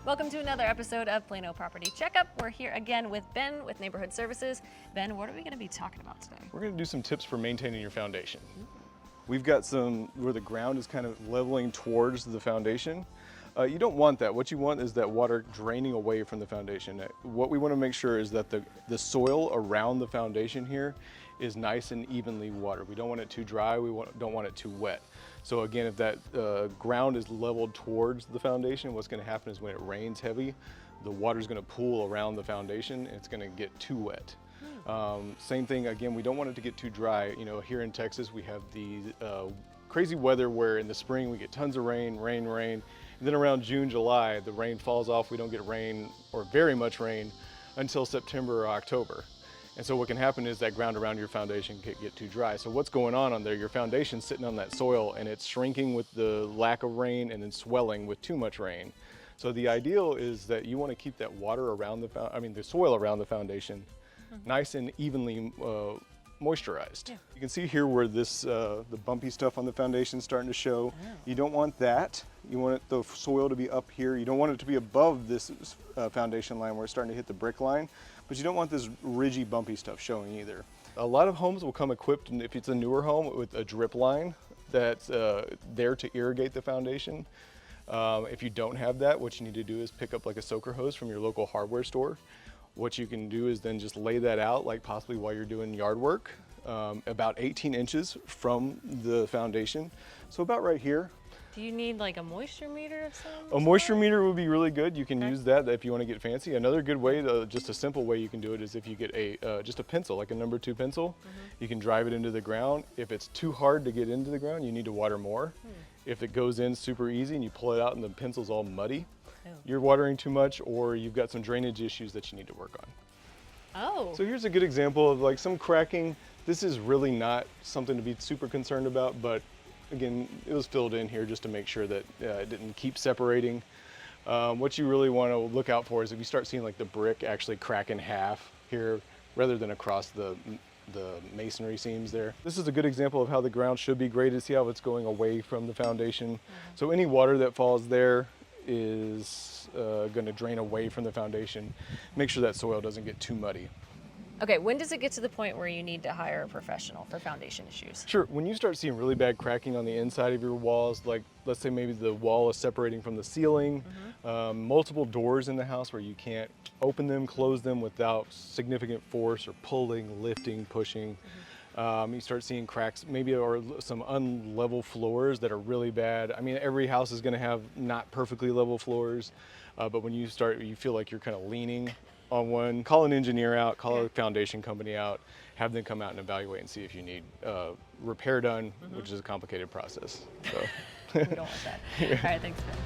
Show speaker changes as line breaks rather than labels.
Welcome to another episode of Plano Property Checkup. We're here again with Ben with Neighborhood Services. Ben, what are we going to be talking about today?
We're going to do some tips for maintaining your foundation. We've got some where the ground is kind of leveling towards the foundation. You don't want that. What you want is that water draining away from the foundation. What we want to make sure is that the soil around the foundation here is nice and evenly watered. We don't want it too dry, don't want it too wet. So again, if that ground is leveled towards the foundation, what's going to happen is when it rains heavy, the water is going to pool around the foundation and it's going to get too wet. Same thing, again, we don't want it to get too dry. You know, here in Texas, we have the crazy weather where in the spring we get tons of rain. And then around June, July, the rain falls off. We don't get rain or very much rain until September or October. And so what can happen is that ground around your foundation can get too dry. So what's going on there? Your foundation's sitting on that soil and it's shrinking with the lack of rain and then swelling with too much rain. So the ideal is that you want to keep that water around the soil around the foundation nice and evenly moisturized. Yeah. You can see here where this the bumpy stuff on the foundation is starting to show. Oh. You don't want that. You want the soil to be up here. You don't want it to be above this foundation line where it's starting to hit the brick line, but you don't want this ridgy, bumpy stuff showing either. A lot of homes will come equipped, and if it's a newer home, with a drip line that's there to irrigate the foundation. If you don't have that, what you need to do is pick up like a soaker hose from your local hardware store. What you can do is then just lay that out, like possibly while you're doing yard work, about 18 inches from the foundation. So about right here.
Do you need like a moisture meter of some
sort? A moisture meter would be really good. You can use that if you want to get fancy. Another good way, just a simple way you can do it, is if you get just a pencil, like a number 2 pencil. You can drive it into the ground. If it's too hard to get into the ground, you need to water more. If it goes in super easy and you pull it out and the pencil's all muddy, you're watering too much, or you've got some drainage issues that you need to work on.
Oh.
So here's a good example of like some cracking. This is really not something to be super concerned about, but again, it was filled in here just to make sure that it didn't keep separating. What you really want to look out for is if you start seeing like the brick actually crack in half here, rather than across the masonry seams there. This is a good example of how the ground should be graded. See how it's going away from the foundation. So any water that falls there is going to drain away from the foundation. Make sure that soil doesn't get too muddy.
Okay, when does it get to the point where you need to hire a professional for foundation issues?
Sure, when you start seeing really bad cracking on the inside of your walls, like let's say maybe the wall is separating from the ceiling, multiple doors in the house where you can't open them, close them without significant force or pulling, lifting, pushing. You start seeing cracks, maybe, or some unlevel floors that are really bad. I mean, every house is going to have not perfectly level floors, but when you feel like you're kind of leaning on one, call an engineer out, call a foundation company out, have them come out and evaluate and see if you need repair done, which is a complicated process. So.
We don't want that. All right, thanks, Ben.